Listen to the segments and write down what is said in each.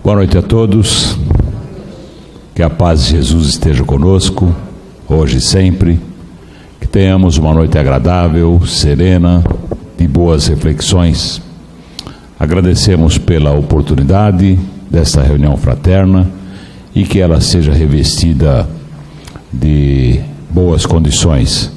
Boa noite a todos, que a paz de Jesus esteja conosco, hoje e sempre, que tenhamos uma noite agradável, serena, de boas reflexões. Agradecemos pela oportunidade desta reunião fraterna e que ela seja revestida de boas condições.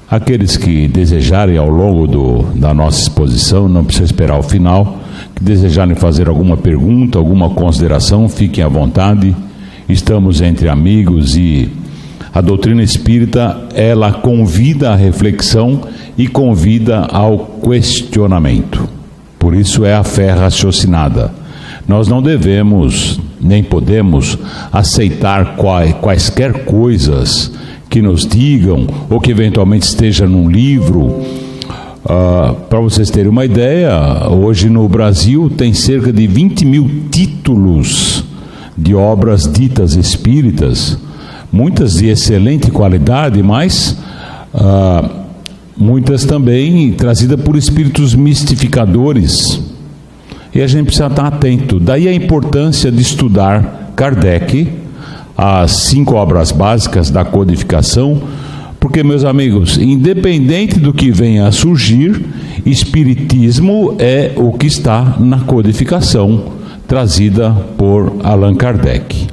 Aqueles que desejarem ao longo da nossa exposição, não precisa esperar o final, que desejarem fazer alguma pergunta, alguma consideração, fiquem à vontade. Estamos entre amigos e a doutrina espírita, ela convida à reflexão e convida ao questionamento. Por isso é a fé raciocinada. Nós não devemos, nem podemos, aceitar quaisquer coisas que nos digam, ou que eventualmente esteja num livro. Para vocês terem uma ideia, hoje no Brasil tem cerca de 20 mil títulos de obras ditas espíritas, muitas de excelente qualidade, mas muitas também trazidas por espíritos mistificadores. E a gente precisa estar atento. Daí a importância de estudar Kardec, as 5 obras básicas da codificação, porque, meus amigos, independente do que venha a surgir, espiritismo é o que está na codificação trazida por Allan Kardec.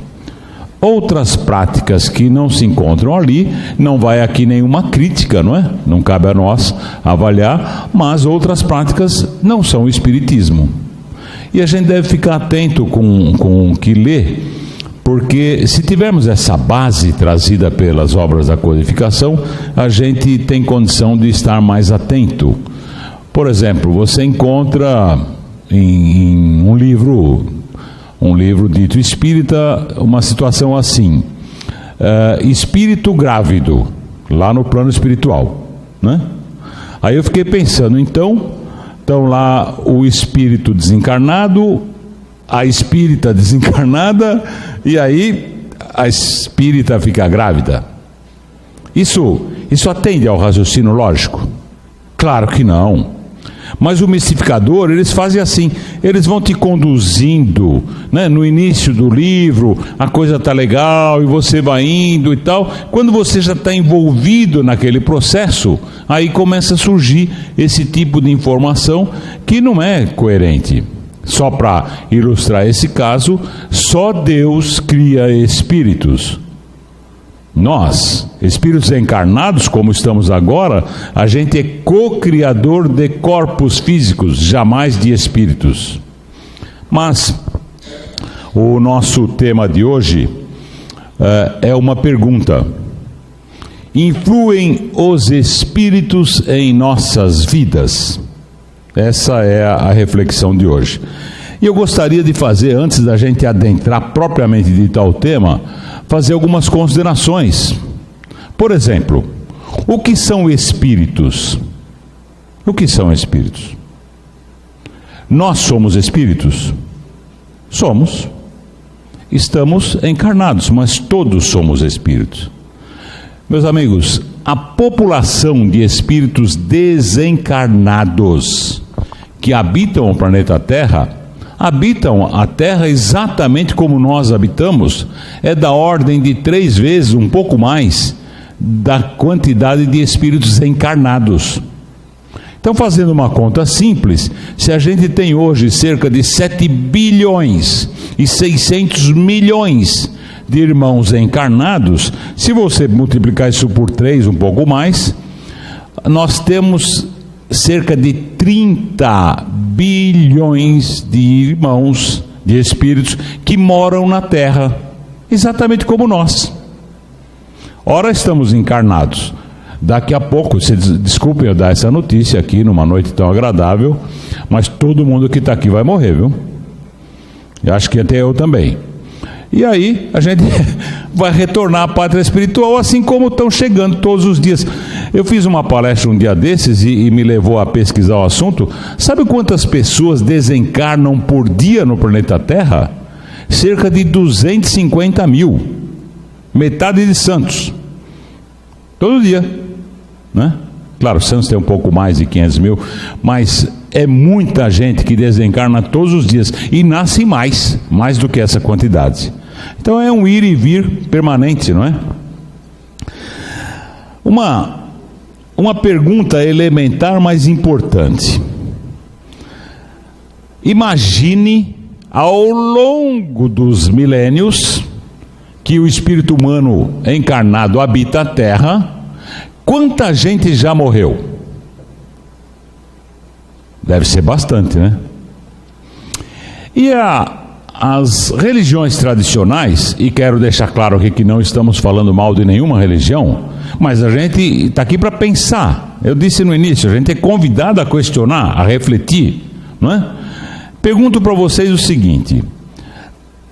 Outras práticas que não se encontram ali, não vai aqui nenhuma crítica, não é? Não cabe a nós avaliar, mas outras práticas não são espiritismo. E a gente deve ficar atento com o que lê, porque se tivermos essa base trazida pelas obras da codificação, a gente tem condição de estar mais atento. Por exemplo, você encontra em um livro dito espírita, uma situação assim, espírito grávido, lá no plano espiritual, né? Aí eu fiquei pensando, então lá o espírito desencarnado, a espírita desencarnada, e aí a espírita fica grávida. Isso atende ao raciocínio lógico? Claro que não. Mas o mistificador, eles fazem assim, eles vão te conduzindo, né? No início do livro, a coisa está legal, e você vai indo e tal. Quando você já está envolvido naquele processo, aí começa a surgir esse tipo de informação que não é coerente. Só para ilustrar esse caso, só Deus cria espíritos. Nós, espíritos encarnados, como estamos agora, a gente é co-criador de corpos físicos, jamais de espíritos. Mas o nosso tema de hoje é uma pergunta: influem os espíritos em nossas vidas? Essa é a reflexão de hoje. E eu gostaria de fazer, antes da gente adentrar propriamente dito ao tema, fazer algumas considerações. Por exemplo, o que são espíritos? O que são espíritos? Nós somos espíritos? Somos. Estamos encarnados, mas todos somos espíritos. Meus amigos, a população de espíritos desencarnados que habitam o planeta Terra, habitam a Terra exatamente como nós habitamos, é da ordem de 3 vezes, um pouco mais, da quantidade de espíritos encarnados. Então, fazendo uma conta simples, se a gente tem hoje cerca de 7 bilhões e 600 milhões de irmãos encarnados, se você multiplicar isso por 3, um pouco mais, nós temos cerca de 30 bilhões de irmãos, de espíritos, que moram na Terra, exatamente como nós. Ora, estamos encarnados. Daqui a pouco, desculpem eu dar essa notícia aqui, numa noite tão agradável, mas todo mundo que está aqui vai morrer, viu? Eu acho que até eu também. E aí, a gente vai retornar à pátria espiritual, assim como estão chegando todos os dias. Eu fiz uma palestra um dia desses e me levou a pesquisar o assunto. Sabe quantas pessoas desencarnam por dia no planeta Terra? Cerca de 250 mil. Metade de Santos. Todo dia, né? Claro, Santos tem um pouco mais de 500 mil, mas é muita gente que desencarna todos os dias e nasce mais do que essa quantidade. Então é um ir e vir permanente, não é? Uma pergunta elementar, mas importante. Imagine ao longo dos milênios que o espírito humano encarnado habita a Terra, quanta gente já morreu? Deve ser bastante, né? E as religiões tradicionais, e quero deixar claro aqui que não estamos falando mal de nenhuma religião, mas a gente está aqui para pensar. Eu disse no início, a gente é convidado a questionar, a refletir, não é? Pergunto para vocês o seguinte: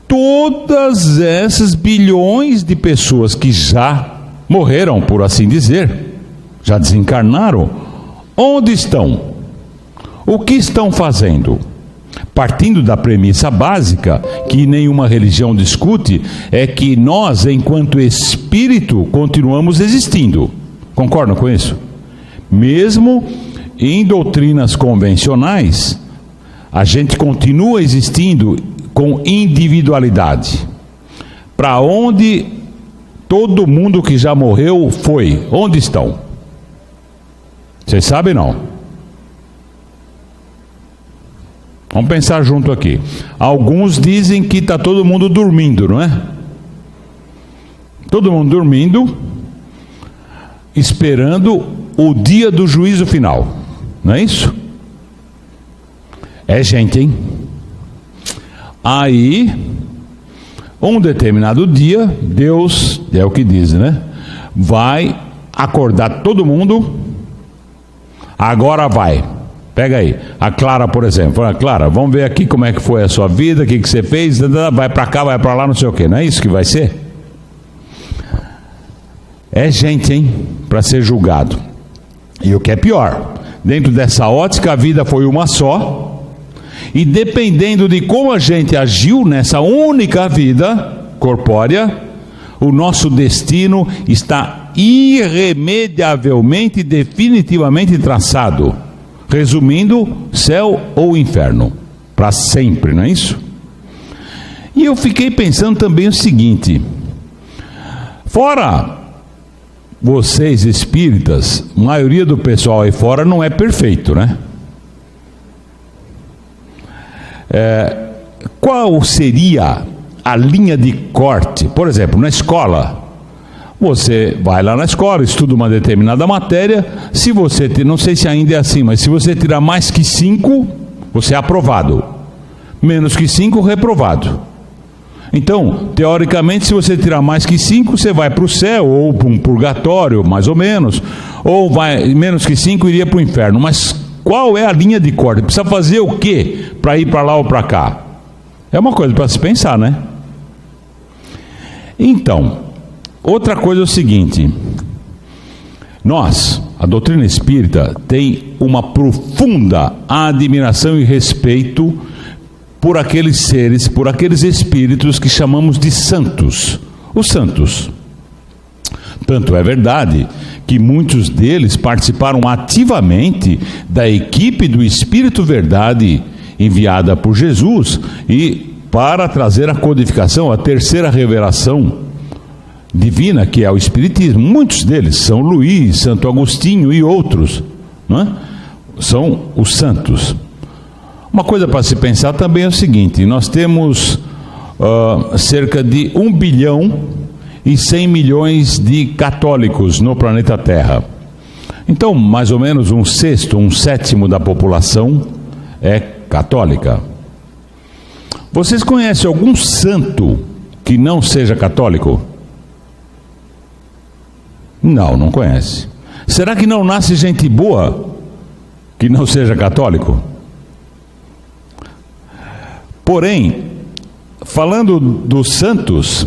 todas essas bilhões de pessoas que já morreram, por assim dizer, já desencarnaram, onde estão? O que estão fazendo? Partindo da premissa básica, que nenhuma religião discute, é que nós, enquanto espírito, continuamos existindo. Concordam com isso? Mesmo em doutrinas convencionais, a gente continua existindo com individualidade. Para onde todo mundo que já morreu foi? Onde estão? Vocês sabem não? Vamos pensar junto aqui. Alguns dizem que está todo mundo dormindo, não é? Todo mundo dormindo, esperando o dia do juízo final. Não é isso? É gente, hein? Aí, um determinado dia, Deus, é o que diz, né? Vai acordar todo mundo. Agora vai. Pega aí, a Clara, por exemplo. Fala, Clara, vamos ver aqui como é que foi a sua vida, o que você fez, vai para cá, vai para lá, não sei o que. Não é isso que vai ser? É gente, hein? Para ser julgado. E o que é pior, dentro dessa ótica, a vida foi uma só, e dependendo de como a gente agiu nessa única vida corpórea, o nosso destino está irremediavelmente, definitivamente traçado. Resumindo, céu ou inferno, para sempre, não é isso? E eu fiquei pensando também o seguinte: fora vocês espíritas, a maioria do pessoal aí fora não é perfeito, né? Qual seria a linha de corte? Por exemplo, na escola, você vai lá na escola, estuda uma determinada matéria, se você, não sei se ainda é assim, mas se você tirar mais que 5, você é aprovado. Menos que 5, reprovado. Então, teoricamente, se você tirar mais que 5, você vai para o céu, ou para um purgatório, mais ou menos, ou menos que 5 iria para o inferno. Mas qual é a linha de corte? Precisa fazer o quê para ir para lá ou para cá? É uma coisa para se pensar, né? Então, outra coisa é o seguinte: nós, a doutrina espírita, tem uma profunda admiração e respeito por aqueles seres, por aqueles espíritos que chamamos de santos. Os santos. Tanto é verdade que muitos deles participaram ativamente da equipe do Espírito Verdade enviada por Jesus e para trazer a codificação, a terceira revelação divina, que é o Espiritismo. Muitos deles, São Luís, Santo Agostinho e outros, não é? São os santos. Uma coisa para se pensar também é o seguinte: nós temos cerca de 1 bilhão e 100 milhões de católicos no planeta Terra. Então, mais ou menos 1/6, 1/7 da população é católica. Vocês conhecem algum santo que não seja católico? Não conhece. Será que não nasce gente boa que não seja católico? Porém, falando dos santos,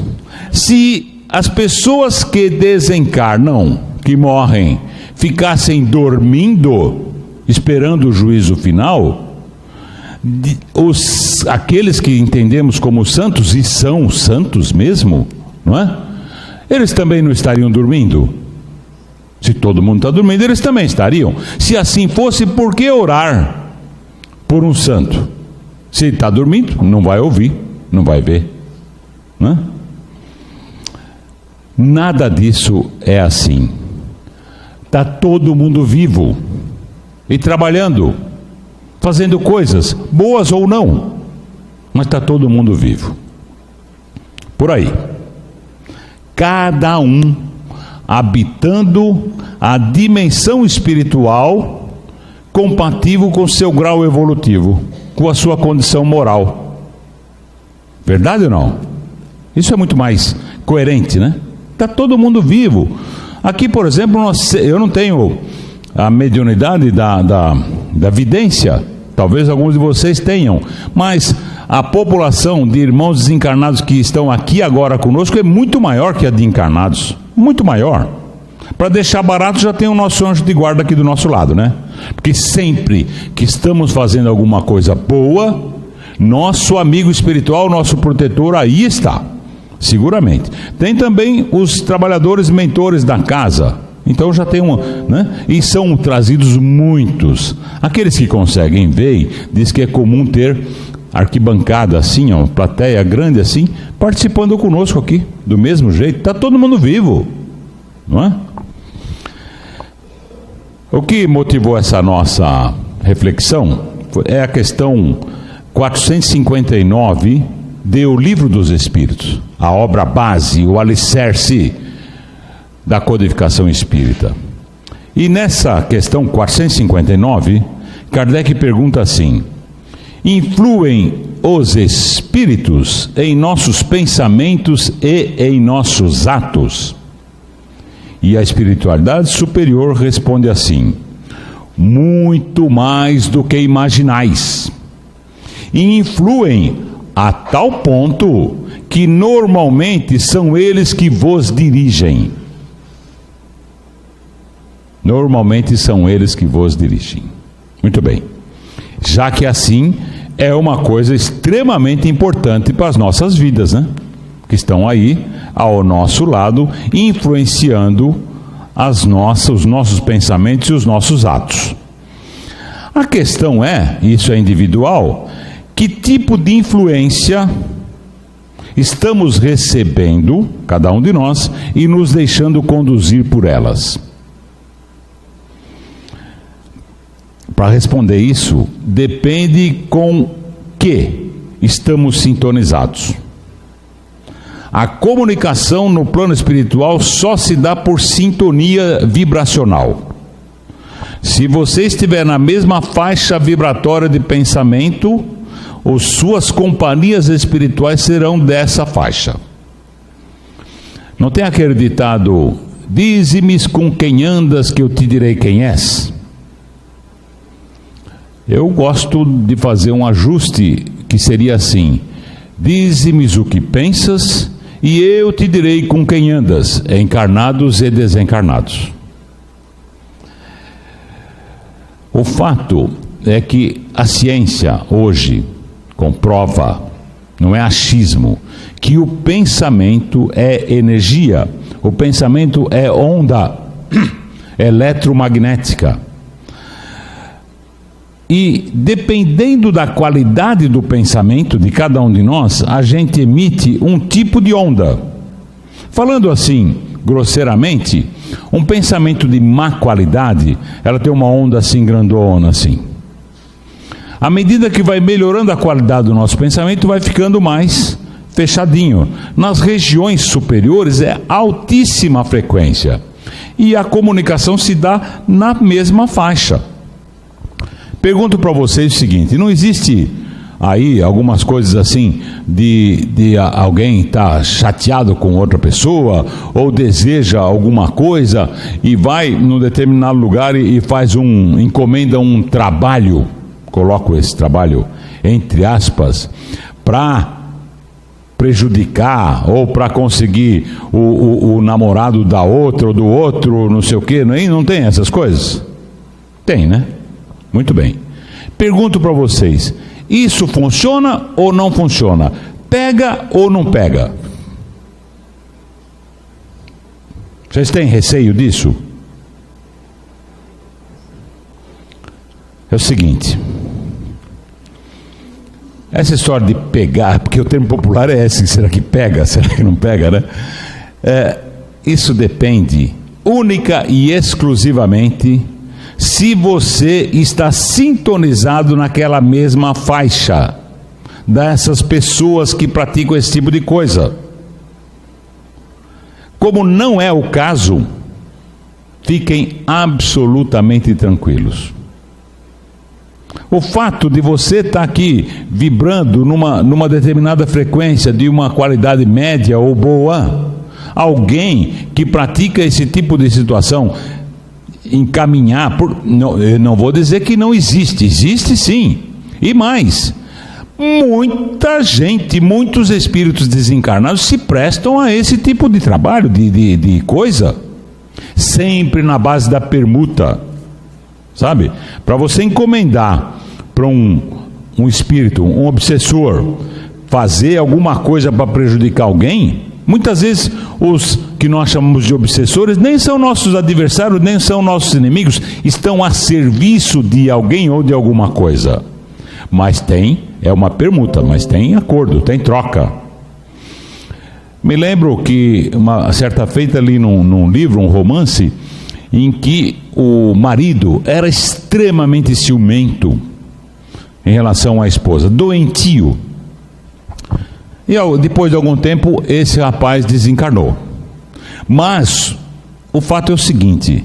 se as pessoas que desencarnam, que morrem, ficassem dormindo, esperando o juízo final, aqueles que entendemos como santos, e são santos mesmo, não é? Eles também não estariam dormindo? Se todo mundo está dormindo, eles também estariam. Se assim fosse, por que orar? por um santo. Se ele está dormindo, não vai ouvir, não vai ver. Né? Nada disso é assim. Está todo mundo vivo e trabalhando, fazendo coisas, boas ou não, mas está todo mundo vivo. Por aí. Cada um habitando a dimensão espiritual compatível com seu grau evolutivo, com a sua condição moral. Verdade ou não? Isso é muito mais coerente, né? Está todo mundo vivo. Aqui, por exemplo, eu não tenho a mediunidade da vidência. Talvez alguns de vocês tenham. Mas a população de irmãos desencarnados que estão aqui agora conosco é muito maior que a de encarnados. Muito maior. Para deixar barato, já tem o nosso anjo de guarda aqui do nosso lado, né? Porque sempre que estamos fazendo alguma coisa boa, nosso amigo espiritual, nosso protetor, aí está. Seguramente. Tem também os trabalhadores mentores da casa. Então já tem uma, né? E são trazidos muitos. Aqueles que conseguem ver, diz que é comum ter arquibancada assim, ó, plateia grande assim, participando conosco aqui, do mesmo jeito. Está todo mundo vivo, não é? O que motivou essa nossa reflexão é a questão 459 do Livro dos Espíritos, a obra base, o alicerce da codificação espírita. E nessa questão 459, Kardec pergunta assim: influem os espíritos em nossos pensamentos e em nossos atos? E a espiritualidade superior responde assim: muito mais do que imaginais. E influem a tal ponto que normalmente são eles que vos dirigem. Normalmente são eles que vos dirigem. Muito bem. Já que assim é uma coisa extremamente importante para as nossas vidas, né? Que estão aí ao nosso lado, influenciando os nossos pensamentos e os nossos atos. A questão é, isso é individual, que tipo de influência estamos recebendo, cada um de nós, e nos deixando conduzir por elas? Para responder isso, depende com que estamos sintonizados. A comunicação no plano espiritual só se dá por sintonia vibracional. Se você estiver na mesma faixa vibratória de pensamento, as suas companhias espirituais serão dessa faixa. Não tem aquele ditado: dize-me com quem andas que eu te direi quem és? Eu gosto de fazer um ajuste que seria assim: dize-me o que pensas e eu te direi com quem andas, encarnados e desencarnados. O fato é que a ciência hoje comprova, não é achismo, que o pensamento é energia, o pensamento é onda eletromagnética. E dependendo da qualidade do pensamento de cada um de nós, a gente emite um tipo de onda. Falando assim, grosseiramente, um pensamento de má qualidade, ela tem uma onda assim grandona assim. À medida que vai melhorando a qualidade do nosso pensamento, vai ficando mais fechadinho. Nas regiões superiores é altíssima frequência. E a comunicação se dá na mesma faixa. Pergunto para vocês o seguinte: não existe aí algumas coisas assim de alguém estar chateado com outra pessoa ou deseja alguma coisa e vai num determinado lugar e encomenda um trabalho, coloco esse trabalho entre aspas, para prejudicar ou para conseguir o namorado da outra ou do outro, não sei o quê? Não tem essas coisas? Tem, né? Muito bem. Pergunto para vocês: isso funciona ou não funciona? Pega ou não pega? Vocês têm receio disso? É o seguinte: essa história de pegar, porque o termo popular é esse, será que pega, será que não pega, né? Isso depende única e exclusivamente se você está sintonizado naquela mesma faixa dessas pessoas que praticam esse tipo de coisa. Como não é o caso, fiquem absolutamente tranquilos. O fato de você estar aqui vibrando numa determinada frequência de uma qualidade média ou boa, alguém que pratica esse tipo de situação, encaminhar, eu não vou dizer que não existe, existe sim, e mais, muita gente, muitos espíritos desencarnados se prestam a esse tipo de trabalho, de coisa, sempre na base da permuta, sabe? Para você encomendar para um espírito, um obsessor, fazer alguma coisa para prejudicar alguém, muitas vezes os que nós chamamos de obsessores nem são nossos adversários, nem são nossos inimigos, estão a serviço de alguém ou de alguma coisa. Mas é uma permuta, mas tem acordo, tem troca. Me lembro que uma certa feita ali num livro, um romance, em que o marido era extremamente ciumento em relação à esposa, doentio. E depois de algum tempo, esse rapaz desencarnou. Mas o fato é o seguinte: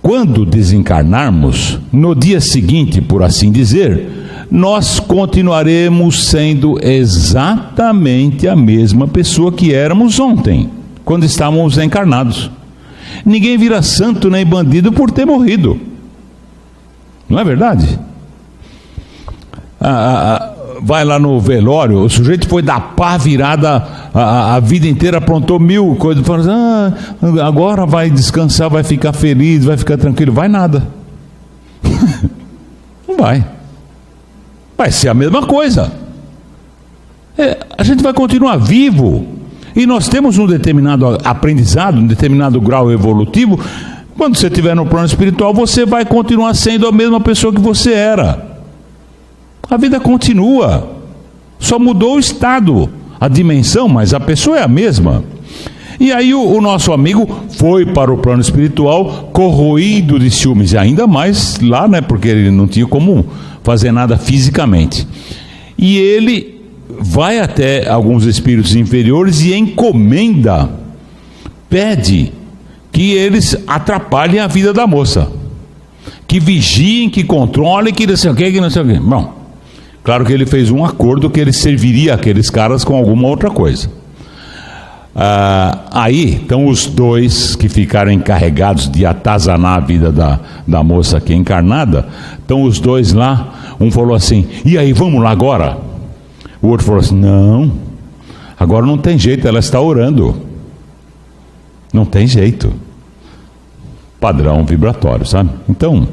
quando desencarnarmos, no dia seguinte, por assim dizer, nós continuaremos sendo exatamente a mesma pessoa que éramos ontem, quando estávamos encarnados. Ninguém vira santo nem bandido por ter morrido. Não é verdade? Vai lá no velório, o sujeito foi dar pá virada a vida inteira, aprontou 1000 coisas, fala assim, agora vai descansar, vai ficar feliz, vai ficar tranquilo. Vai nada. Não vai. Vai ser a mesma coisa. A gente vai continuar vivo. E nós temos um determinado aprendizado, um determinado grau evolutivo. Quando você estiver no plano espiritual, você vai continuar sendo a mesma pessoa que você era. A vida continua. Só mudou o estado, a dimensão, mas a pessoa é a mesma. E aí o nosso amigo foi para o plano espiritual corroído de ciúmes, e ainda mais lá, né? Porque ele não tinha como fazer nada fisicamente. E ele vai até alguns espíritos inferiores e encomenda, pede que eles atrapalhem a vida da moça, que vigiem, que controlem, que não sei o que, não sei o que. Bom, claro que ele fez um acordo que ele serviria aqueles caras com alguma outra coisa. Aí estão os dois que ficaram encarregados de atazanar a vida da moça aqui encarnada. Estão os dois lá. Um falou assim: e aí, vamos lá agora? O outro falou assim: não, agora não tem jeito, ela está orando. Não tem jeito. Padrão vibratório, sabe? Então,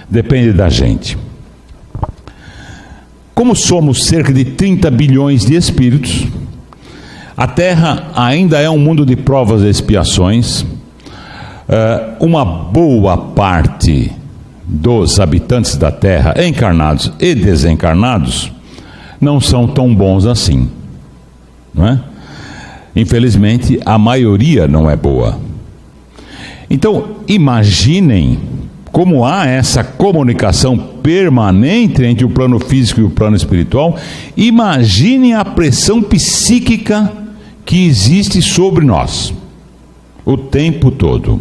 depende da gente. Como somos cerca de 30 bilhões de espíritos, a Terra ainda é um mundo de provas e expiações. Uma boa parte dos habitantes da Terra, encarnados e desencarnados, não são tão bons assim, não é? Infelizmente, a maioria não é boa. Então, imaginem como há essa comunicação permanente entre o plano físico e o plano espiritual. Imaginem a pressão psíquica que existe sobre nós o tempo todo.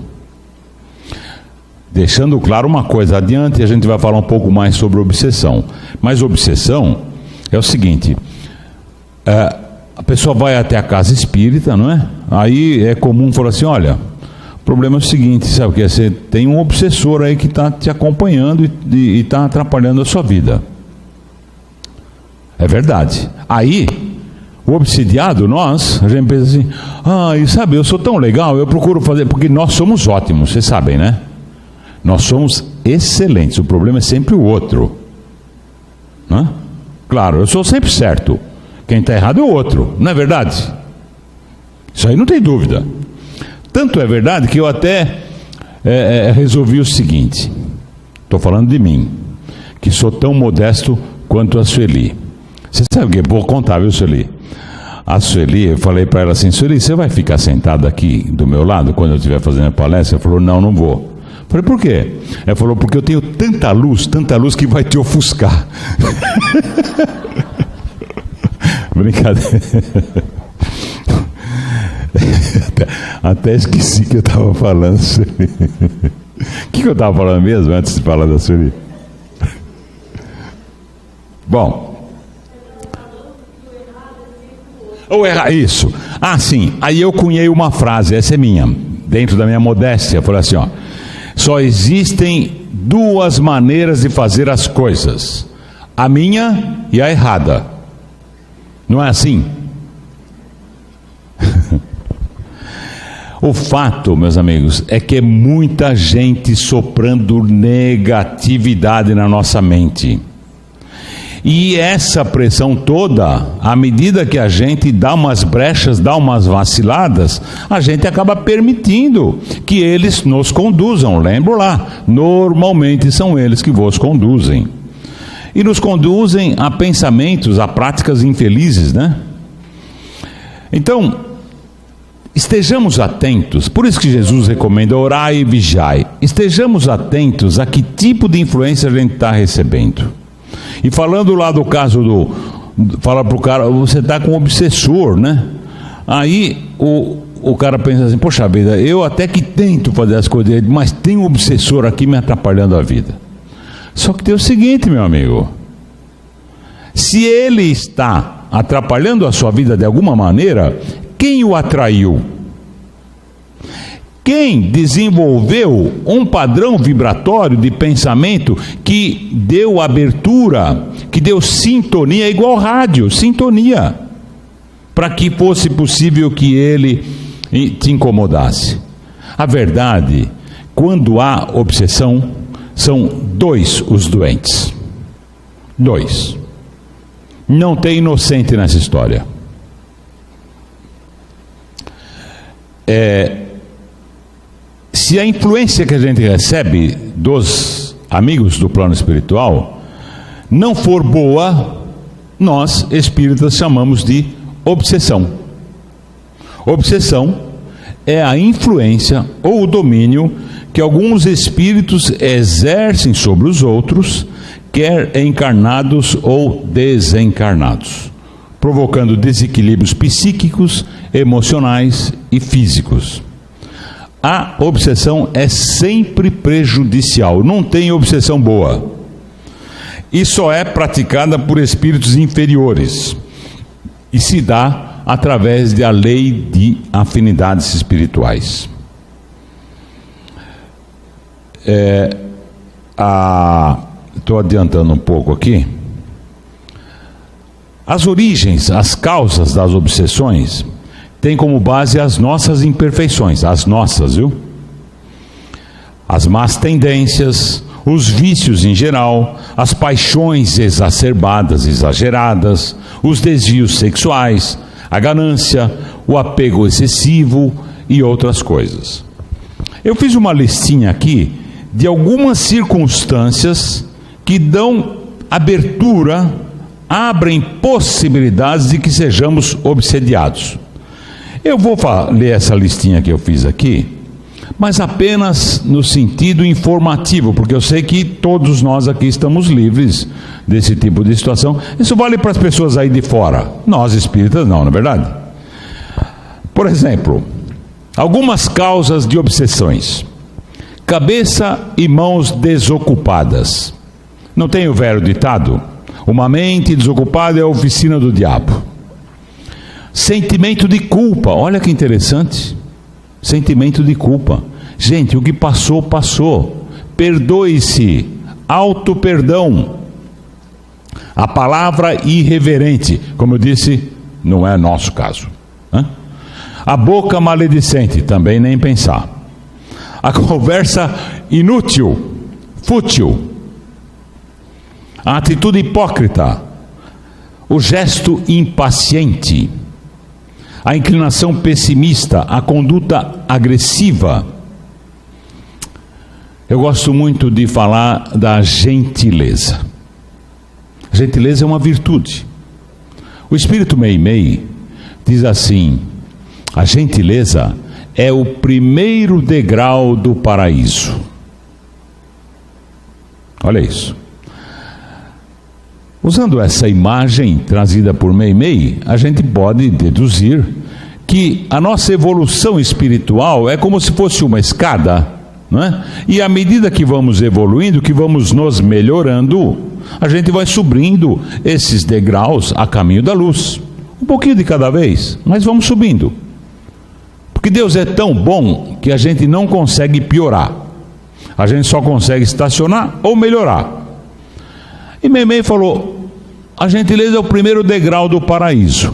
Deixando claro uma coisa, adiante a gente vai falar um pouco mais sobre obsessão. Mas obsessão é o seguinte: a pessoa vai até a casa espírita, não é? Aí é comum falar assim: olha, o problema é o seguinte, sabe o que? Você tem um obsessor aí que está te acompanhando e está atrapalhando a sua vida. É verdade. Aí, o obsidiado, a gente pensa assim: e sabe, eu sou tão legal, eu procuro fazer, porque nós somos ótimos, vocês sabem, né? Nós somos excelentes, o problema é sempre o outro, não é? Claro, eu sou sempre certo, quem está errado é o outro, não é verdade? Isso aí não tem dúvida. Tanto é verdade que eu até resolvi o seguinte, estou falando de mim, que sou tão modesto quanto a Sueli. Você sabe o que? Vou contar, viu, Sueli? A Sueli, eu falei para ela assim: Sueli, você vai ficar sentada aqui do meu lado quando eu estiver fazendo a palestra? Ela falou: não, não vou. Eu falei: por quê? Ela falou: porque eu tenho tanta luz que vai te ofuscar. Brincadeira. Até esqueci que eu estava falando, Sueli. O que eu estava falando mesmo antes de falar da Sueli? Bom. Ou errar, isso. Ah, sim. Aí eu cunhei uma frase, essa é minha, dentro da minha modéstia. Eu falei assim, ó: só existem duas maneiras de fazer as coisas: a minha e a errada. Não é assim? O fato, meus amigos, é que é muita gente soprando negatividade na nossa mente. E essa pressão toda, à medida que a gente dá umas brechas, dá umas vaciladas, a gente acaba permitindo que eles nos conduzam. Lembra lá, normalmente são eles que vos conduzem. E nos conduzem a pensamentos, a práticas infelizes, né? Então, estejamos atentos, por isso que Jesus recomenda: orai e vigiai. Estejamos atentos a que tipo de influência a gente está recebendo. E falando lá do caso fala pro cara: você está com um obsessor, né? Aí o cara pensa assim: poxa vida, eu até que tento fazer as coisas dele, mas tem um obsessor aqui me atrapalhando a vida. Só que tem o seguinte, meu amigo: se ele está atrapalhando a sua vida de alguma maneira, quem o atraiu? Quem desenvolveu um padrão vibratório de pensamento que deu abertura, que deu sintonia, igual rádio, sintonia, para que fosse possível que ele te incomodasse? A verdade, quando há obsessão, são dois os doentes. Dois. Não tem inocente nessa história. Se a influência que a gente recebe dos amigos do plano espiritual não for boa, nós espíritas chamamos de obsessão. Obsessão é a influência ou o domínio que alguns espíritos exercem sobre os outros, quer encarnados ou desencarnados, provocando desequilíbrios psíquicos, emocionais e físicos. A obsessão é sempre prejudicial, não tem obsessão boa. E só é praticada por espíritos inferiores. E se dá através da lei de afinidades espirituais. Estou adiantando um pouco aqui. As origens, as causas das obsessões têm como base as nossas imperfeições, as nossas, viu? As más tendências, os vícios em geral, as paixões exacerbadas, exageradas, os desvios sexuais, a ganância, o apego excessivo e outras coisas. Eu fiz uma listinha aqui de algumas circunstâncias que dão abertura, abrem possibilidades de que sejamos obsediados. Eu vou ler essa listinha que eu fiz aqui, mas apenas no sentido informativo, porque eu sei que todos nós aqui estamos livres desse tipo de situação. Isso vale para as pessoas aí de fora, nós espíritas não, não é verdade? Por exemplo, algumas causas de obsessões: cabeça e mãos desocupadas. Não tem o velho ditado: uma mente desocupada é a oficina do diabo. Sentimento de culpa, olha que interessante. Sentimento de culpa. Gente, o que passou, passou. Perdoe-se. Auto-perdão. A palavra irreverente, como eu disse, não é nosso caso. A boca maledicente, também nem pensar. A conversa inútil, fútil. A atitude hipócrita. O gesto impaciente. A inclinação pessimista, a conduta agressiva. Eu gosto muito de falar da gentileza. A gentileza é uma virtude. O espírito Meimei diz assim: a gentileza é o primeiro degrau do paraíso. Olha isso. Usando essa imagem trazida por Meimei, a gente pode deduzir que a nossa evolução espiritual é como se fosse uma escada, não é? E à medida que vamos evoluindo, que vamos nos melhorando, a gente vai subindo esses degraus a caminho da luz. Um pouquinho de cada vez, mas vamos subindo. Porque Deus é tão bom que a gente não consegue piorar. A gente só consegue estacionar ou melhorar. E Meimei falou: a gentileza é o primeiro degrau do paraíso.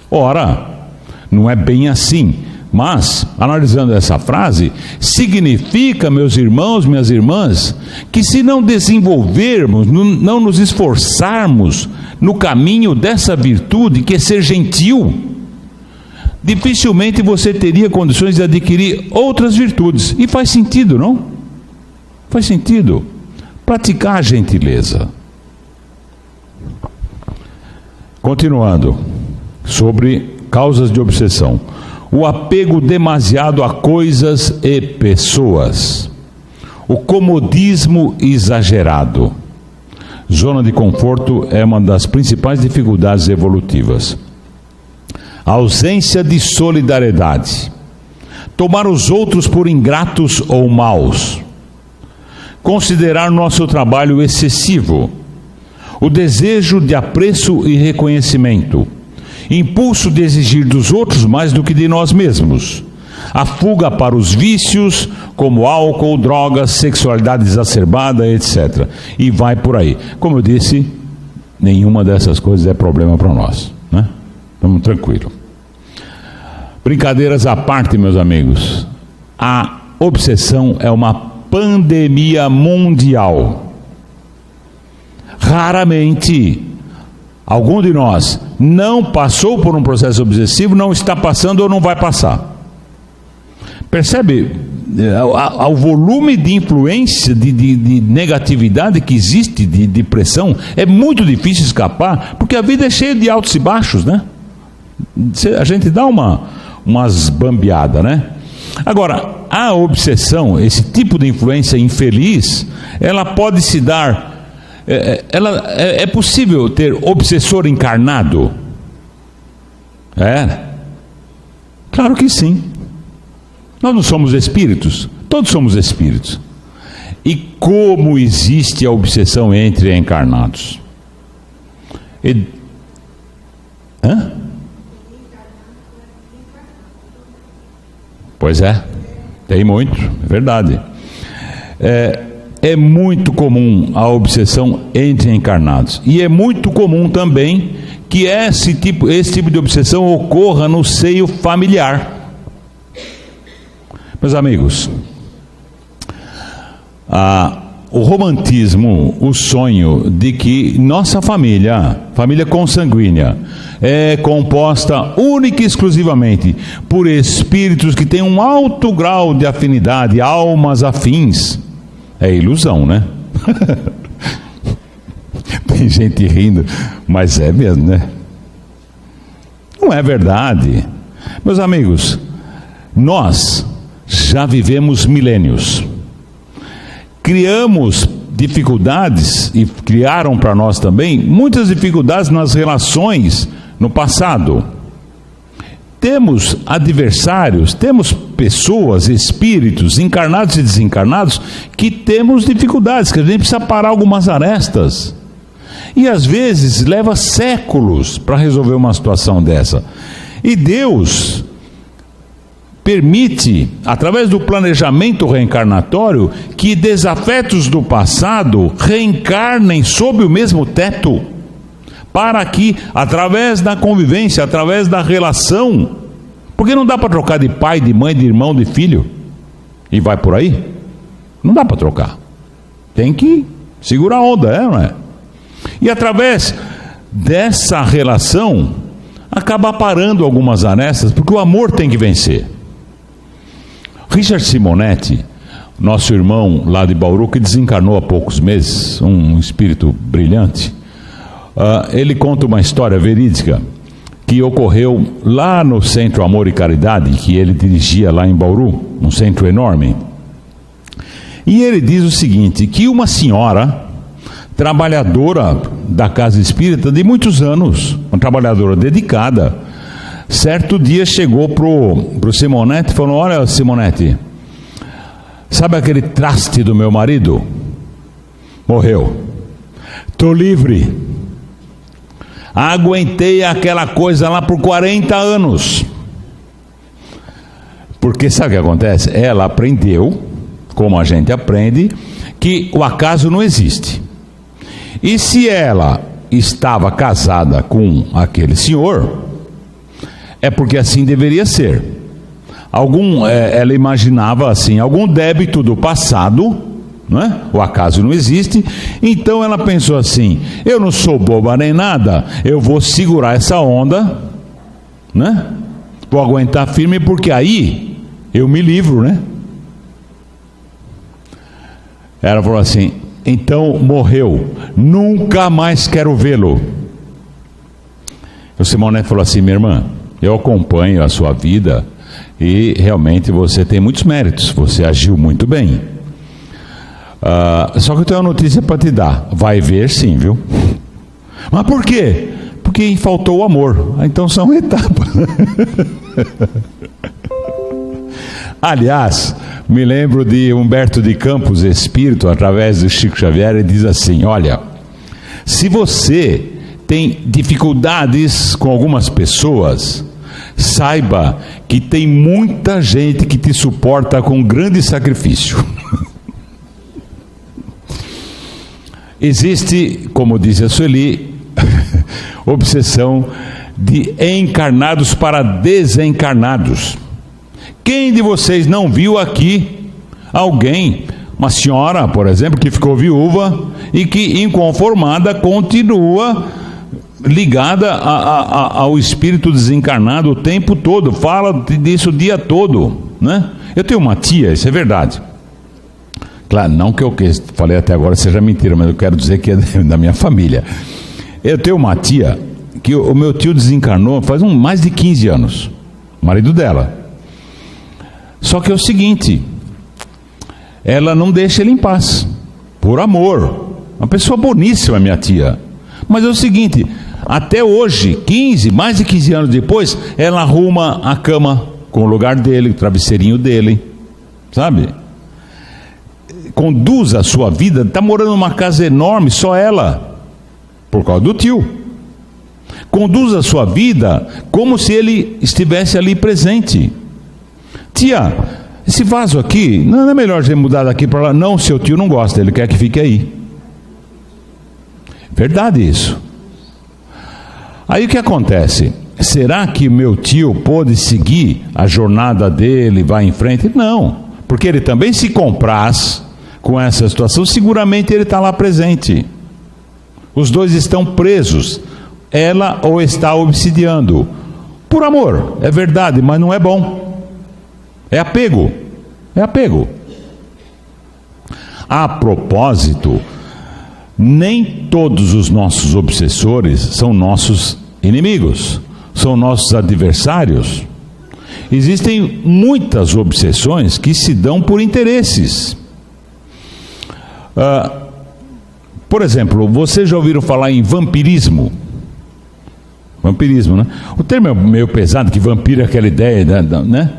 Ora, não é bem assim. Mas, analisando essa frase, significa, meus irmãos, minhas irmãs, que se não desenvolvermos, não nos esforçarmos no caminho dessa virtude, que é ser gentil, dificilmente você teria condições de adquirir outras virtudes. E faz sentido, não? Faz sentido praticar a gentileza. Continuando, sobre causas de obsessão. O apego demasiado a coisas e pessoas. O comodismo exagerado. Zona de conforto é uma das principais dificuldades evolutivas. A ausência de solidariedade. Tomar os outros por ingratos ou maus. Considerar nosso trabalho excessivo. O desejo de apreço e reconhecimento. Impulso de exigir dos outros mais do que de nós mesmos. A fuga para os vícios, como álcool, drogas, sexualidade exacerbada, etc. E vai por aí. Como eu disse, nenhuma dessas coisas é problema para nós, né? Estamos tranquilos. Brincadeiras à parte, meus amigos. A obsessão é uma pandemia mundial. Raramente algum de nós não passou por um processo obsessivo, não está passando ou não vai passar. Percebe o volume de influência, de negatividade que existe, de depressão? É muito difícil escapar, porque a vida é cheia de altos e baixos, né? A gente dá umas bambeadas, né? Agora, a obsessão, esse tipo de influência infeliz, ela pode se dar... É possível ter obsessor encarnado? Claro que sim. Nós não somos espíritos? Todos somos espíritos. E como existe a obsessão entre encarnados? Pois é, tem muito, é verdade. É muito comum a obsessão entre encarnados. E é muito comum também que esse tipo de obsessão ocorra no seio familiar. Meus amigos, o romantismo, o sonho de que nossa família consanguínea, é composta única e exclusivamente por espíritos que têm um alto grau de afinidade, almas afins, é ilusão, né? Tem gente rindo, mas é mesmo, né? Não é verdade. Meus amigos, nós já vivemos milênios. Criamos dificuldades, e criaram para nós também, muitas dificuldades nas relações no passado. Temos adversários, temos pessoas, espíritos, encarnados e desencarnados, que temos dificuldades, que a gente precisa parar algumas arestas. E às vezes leva séculos para resolver uma situação dessa. E Deus permite, através do planejamento reencarnatório, que desafetos do passado reencarnem sob o mesmo teto, para que, através da convivência, através da relação, porque não dá para trocar de pai, de mãe, de irmão, de filho, e vai por aí, não dá para trocar, tem que segurar a onda, não é? E através dessa relação, acaba parando algumas arestas, porque o amor tem que vencer. Richard Simonetti, nosso irmão lá de Bauru, que desencarnou há poucos meses, um espírito brilhante, Ele conta uma história verídica que ocorreu lá no Centro Amor e Caridade, que ele dirigia lá em Bauru, um centro enorme. E ele diz o seguinte, que uma senhora, trabalhadora da casa espírita de muitos anos, uma trabalhadora dedicada, certo dia chegou pro Simonete e falou: olha, Simonete, sabe aquele traste do meu marido? Morreu. Estou livre. Aguentei aquela coisa lá por 40 anos. Porque sabe o que acontece? Ela aprendeu, como a gente aprende, que o acaso não existe. E se ela estava casada com aquele senhor, é porque assim deveria ser. Ela imaginava assim, algum débito do passado, não é? O acaso não existe. Então ela pensou assim: eu não sou boba nem nada, eu vou segurar essa onda, né? Vou aguentar firme, porque aí eu me livro, né? Ela falou assim: então morreu, nunca mais quero vê-lo. O Simonete falou assim: minha irmã, eu acompanho a sua vida e realmente você tem muitos méritos, você agiu muito bem. Só que eu tenho uma notícia para te dar. Vai ver sim, viu? Mas por quê? Porque faltou o amor. Então são etapas. Aliás, me lembro de Humberto de Campos, espírito, através do Chico Xavier, ele diz assim: olha, se você tem dificuldades com algumas pessoas, saiba que tem muita gente que te suporta com grande sacrifício. Existe, como disse a Sueli, obsessão de encarnados para desencarnados. Quem de vocês não viu aqui alguém, uma senhora, por exemplo, que ficou viúva e que, inconformada, continua ligada ao espírito desencarnado o tempo todo, fala disso o dia todo, né? Eu tenho uma tia, isso é verdade. Claro, não que eu falei até agora seja mentira, mas eu quero dizer que é da minha família. Eu tenho uma tia que o meu tio desencarnou faz mais de 15 anos, marido dela. Só que é o seguinte, ela não deixa ele em paz, por amor. Uma pessoa boníssima, minha tia. Mas é o seguinte, até hoje, mais de 15 anos depois, ela arruma a cama com o lugar dele, o travesseirinho dele, sabe? Conduz a sua vida, está morando numa casa enorme, só ela, por causa do tio. Conduz a sua vida como se ele estivesse ali presente. Tia, esse vaso aqui, não é melhor a gente mudar daqui para lá? Não, seu tio não gosta, ele quer que fique aí. Verdade isso. Aí o que acontece? Será que meu tio pôde seguir a jornada dele, vai em frente? Não, porque ele também se compraz com essa situação, seguramente ele está lá presente. Os dois estão presos. Ela o está obsidiando. Por amor, é verdade, mas não é bom. É apego. É apego. A propósito, nem todos os nossos obsessores são nossos inimigos, são nossos adversários. Existem muitas obsessões que se dão por interesses. Por exemplo, vocês já ouviram falar em vampirismo? Vampirismo, né? O termo é meio pesado, que vampiro é aquela ideia, né?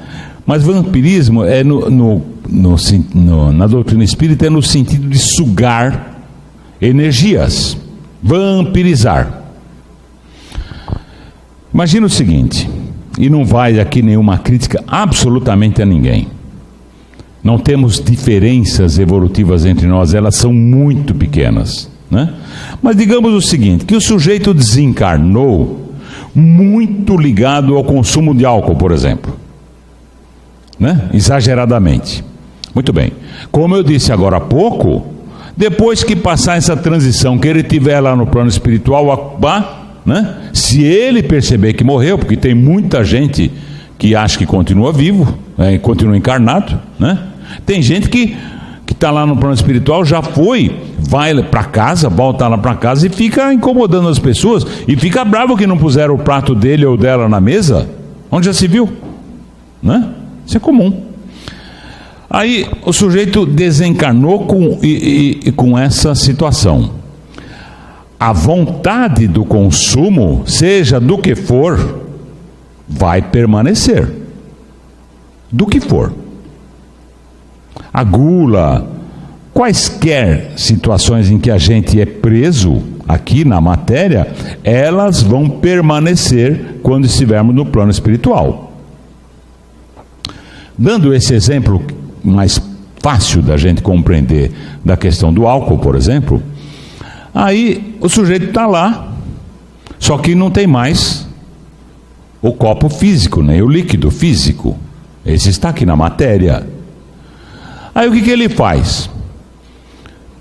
Mas vampirismo é na doutrina espírita é no sentido de sugar energias, vampirizar. Imagina o seguinte, e não vai aqui nenhuma crítica absolutamente a ninguém. Não temos diferenças evolutivas entre nós, elas são muito pequenas, né? Mas digamos o seguinte, que o sujeito desencarnou muito ligado ao consumo de álcool, por exemplo, né? Exageradamente. Muito bem. Como eu disse agora há pouco, depois que passar essa transição, que ele tiver lá no plano espiritual, né? Se ele perceber que morreu, porque tem muita gente que acha que continua vivo, continua encarnado, né? Tem gente que que está lá no plano espiritual já foi, vai para casa, volta lá para casa e fica incomodando as pessoas e fica bravo que não puseram o prato dele ou dela na mesa. Onde já se viu? Né? Isso é comum. Aí o sujeito desencarnou com essa situação. A vontade do consumo, seja do que for, vai permanecer. Do que for. A gula, quaisquer situações em que a gente é preso aqui na matéria, elas vão permanecer quando estivermos no plano espiritual. Dando esse exemplo mais fácil da gente compreender da questão do álcool, por exemplo, aí o sujeito está lá, só que não tem mais o copo físico, nem o líquido físico. Esse está aqui na matéria. Aí o que ele faz?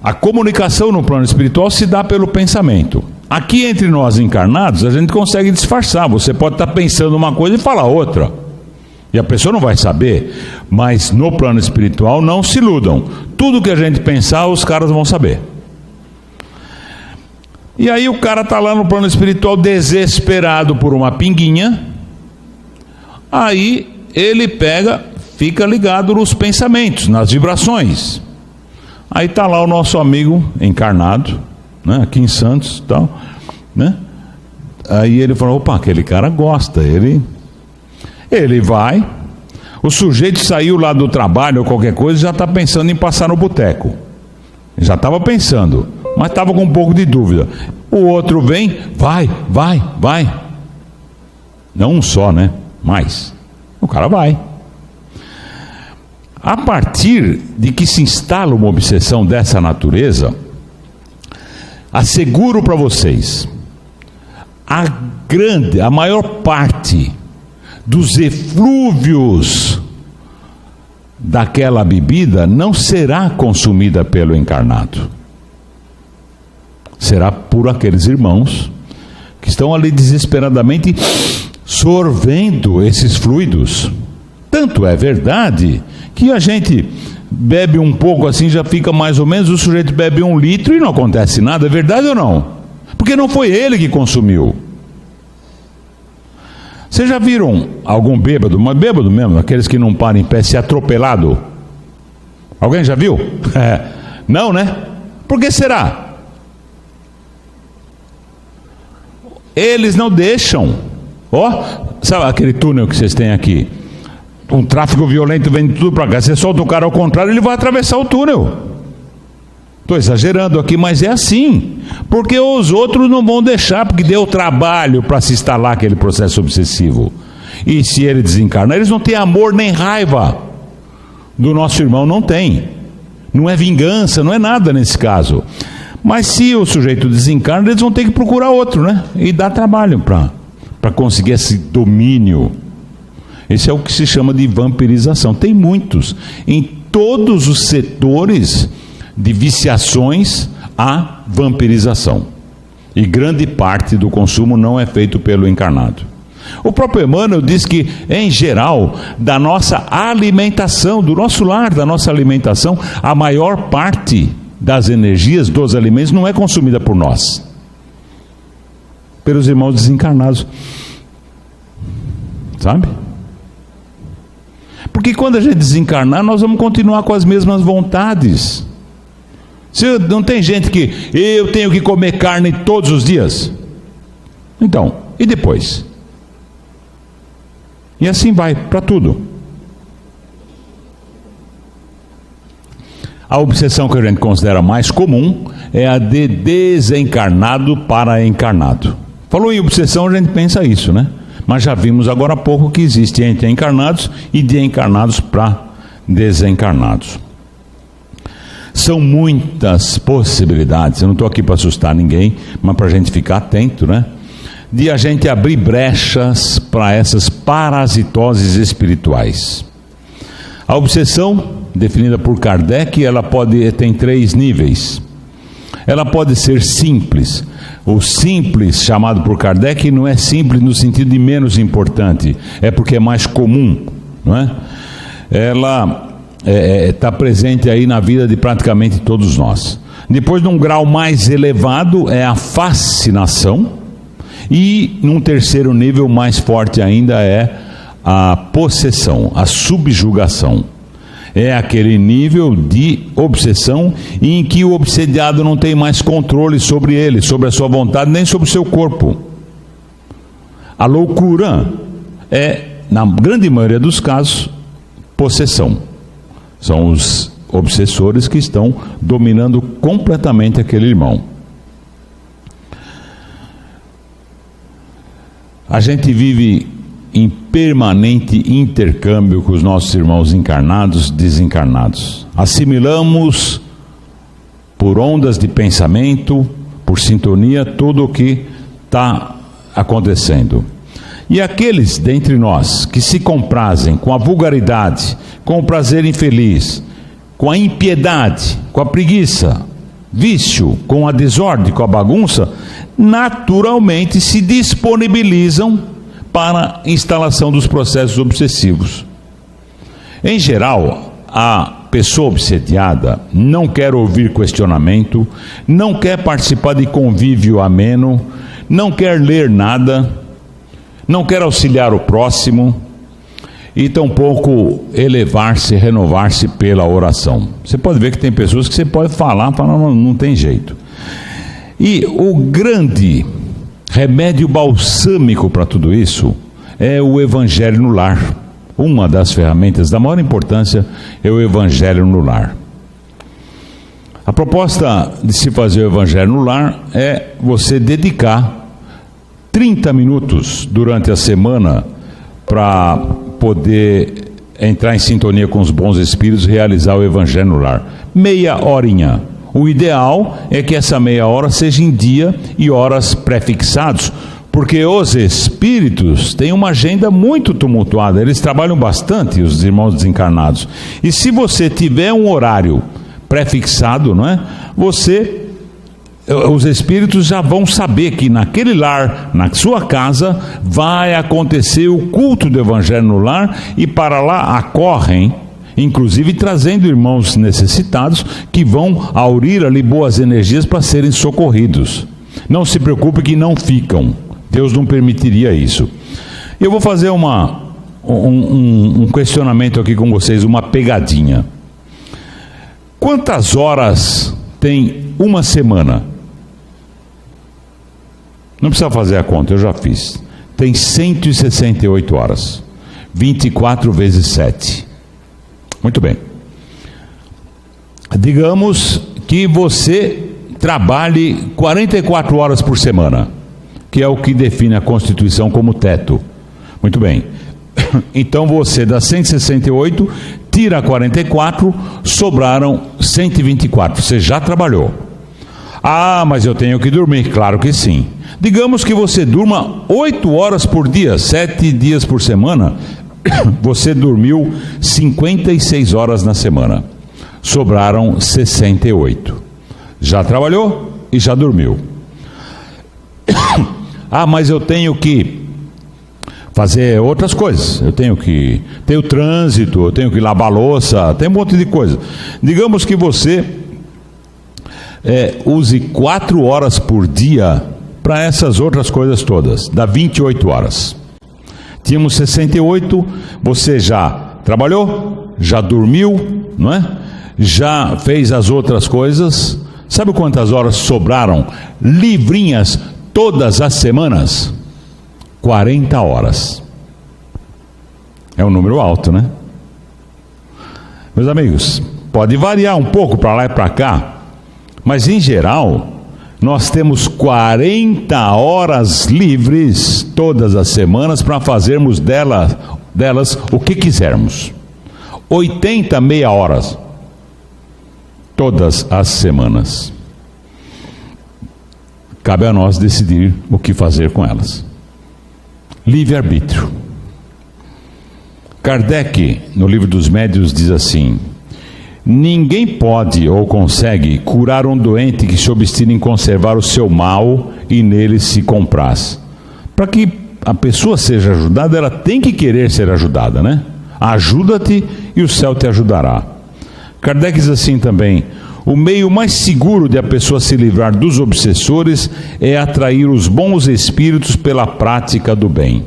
A comunicação no plano espiritual se dá pelo pensamento. Aqui entre nós encarnados, a gente consegue disfarçar. Você pode estar pensando uma coisa e falar outra. E a pessoa não vai saber. Mas no plano espiritual, não se iludam. Tudo que a gente pensar, os caras vão saber. E aí o cara está lá no plano espiritual desesperado por uma pinguinha. Aí ele pega, fica ligado nos pensamentos, nas vibrações. Aí está lá o nosso amigo encarnado, né, aqui em Santos e tal, né? Aí ele falou, opa, aquele cara gosta, ele vai, o sujeito saiu lá do trabalho ou qualquer coisa, já está pensando em passar no boteco. Já estava pensando, mas estava com um pouco de dúvida. O outro vem, vai. Não um só, né? Mais. O cara vai. A partir de que se instala uma obsessão dessa natureza, asseguro para vocês, a maior parte dos eflúvios daquela bebida não será consumida pelo encarnado. Será por aqueles irmãos que estão ali desesperadamente sorvendo esses fluidos. Tanto é verdade que a gente bebe um pouco assim, já fica mais ou menos, o sujeito bebe 1 litro e não acontece nada, é verdade ou não? Porque não foi ele que consumiu. Vocês já viram algum bêbado, mas bêbado mesmo, aqueles que não param em pé, ser atropelado? Alguém já viu? Não, né? Por que será? Eles não deixam. Sabe aquele túnel que vocês têm aqui? Um tráfego violento vem de tudo para cá. Você solta o cara ao contrário, ele vai atravessar o túnel. Estou exagerando aqui, mas é assim. Porque os outros não vão deixar, porque deu trabalho para se instalar aquele processo obsessivo. E se ele desencarnar, eles não têm amor nem raiva do nosso irmão, não tem. Não é vingança, não é nada nesse caso. Mas se o sujeito desencarna, eles vão ter que procurar outro, né? E dar trabalho para conseguir esse domínio. Esse é o que se chama de vampirização. Tem muitos. Em todos os setores de viciações há vampirização. E grande parte do consumo não é feito pelo encarnado. O próprio Emmanuel diz que, em geral, da nossa alimentação, do nosso lar, da nossa alimentação, a maior parte das energias dos alimentos não é consumida por nós, pelos irmãos desencarnados. Sabe? Porque quando a gente desencarnar, nós vamos continuar com as mesmas vontades. Se não tem gente que eu tenho que comer carne todos os dias. Então, e depois? E assim vai para tudo. A obsessão que a gente considera mais comum é a de desencarnado para encarnado. Falou em obsessão, a gente pensa isso, né? Mas já vimos agora há pouco que existe entre encarnados e de encarnados para desencarnados. São muitas possibilidades, eu não estou aqui para assustar ninguém, mas para a gente ficar atento, né? De a gente abrir brechas para essas parasitoses espirituais. A obsessão, definida por Kardec, ela tem 3 níveis. Ela pode ser simples. O simples, chamado por Kardec, não é simples no sentido de menos importante, é porque é mais comum, não é? Ela está presente aí na vida de praticamente todos nós. Depois, num grau mais elevado, é a fascinação. E num terceiro nível mais forte ainda é a possessão, a subjugação. É aquele nível de obsessão em que o obsediado não tem mais controle sobre ele, sobre a sua vontade, nem sobre o seu corpo. A loucura é, na grande maioria dos casos, possessão. São os obsessores que estão dominando completamente aquele irmão. A gente vive em permanente intercâmbio com os nossos irmãos encarnados e desencarnados. Assimilamos por ondas de pensamento, por sintonia, tudo o que está acontecendo. E aqueles dentre nós que se comprazem com a vulgaridade, com o prazer infeliz, com a impiedade, com a preguiça, vício, com a desordem, com a bagunça, naturalmente se disponibilizam para a instalação dos processos obsessivos. Em geral, a pessoa obsediada não quer ouvir questionamento, não quer participar de convívio ameno, não quer ler nada, não quer auxiliar o próximo e tampouco elevar-se, renovar-se pela oração. Você pode ver que tem pessoas que você pode falar não tem jeito. E o grande remédio balsâmico para tudo isso é o Evangelho no lar. Uma das ferramentas da maior importância é o Evangelho no lar. A proposta de se fazer o Evangelho no lar é você dedicar 30 minutos durante a semana para poder entrar em sintonia com os bons espíritos e realizar o Evangelho no lar. Meia horinha. O ideal é que essa meia hora seja em dia e horas pré-fixados, porque os espíritos têm uma agenda muito tumultuada, eles trabalham bastante, os irmãos desencarnados. E se você tiver um horário pré-fixado, não é? Os espíritos já vão saber que naquele lar, na sua casa, vai acontecer o culto do Evangelho no lar, e para lá acorrem, inclusive trazendo irmãos necessitados que vão aurir ali boas energias para serem socorridos. Não se preocupe que não ficam, Deus não permitiria isso. Eu vou fazer um questionamento aqui com vocês, uma pegadinha. Quantas horas tem uma semana? Não precisa fazer a conta, eu já fiz. Tem 168 horas. 24 vezes 7. Muito bem. Digamos que você trabalhe 44 horas por semana, que é o que define a Constituição como teto. Muito bem. Então você, das 168, tira 44, sobraram 124. Você já trabalhou. Ah, mas eu tenho que dormir. Claro que sim. Digamos que você durma 8 horas por dia, 7 dias por semana. Você dormiu 56 horas na semana. Sobraram 68. Já trabalhou e já dormiu. Ah, mas eu tenho que fazer outras coisas. Eu tenho que ter o trânsito, eu tenho que lavar a louça, tem um monte de coisa. Digamos que você use 4 horas por dia para essas outras coisas todas. Dá 28 horas. Tínhamos 68, você já trabalhou, já dormiu, não é? Já fez as outras coisas. Sabe quantas horas sobraram livrinhas todas as semanas? 40 horas. É um número alto, né? Meus amigos, pode variar um pouco para lá e para cá, mas em geral nós temos 40 horas livres todas as semanas para fazermos delas o que quisermos. 80 meia horas todas as semanas. Cabe a nós decidir o que fazer com elas. Livre-arbítrio. Kardec, no Livro dos Médiuns, diz assim: ninguém pode ou consegue curar um doente que se obstina em conservar o seu mal e nele se compraz. Para que a pessoa seja ajudada, ela tem que querer ser ajudada, né? Ajuda-te e o céu te ajudará. Kardec diz assim também: o meio mais seguro de a pessoa se livrar dos obsessores é atrair os bons espíritos pela prática do bem.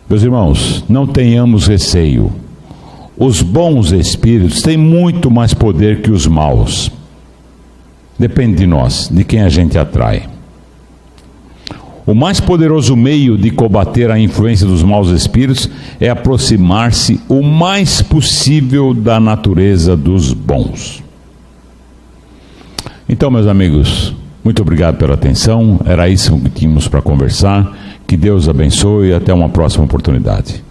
Meus irmãos, não tenhamos receio. Os bons espíritos têm muito mais poder que os maus. Depende de nós, de quem a gente atrai. O mais poderoso meio de combater a influência dos maus espíritos é aproximar-se o mais possível da natureza dos bons. Então, meus amigos, muito obrigado pela atenção. Era isso que tínhamos para conversar. Que Deus abençoe e até uma próxima oportunidade.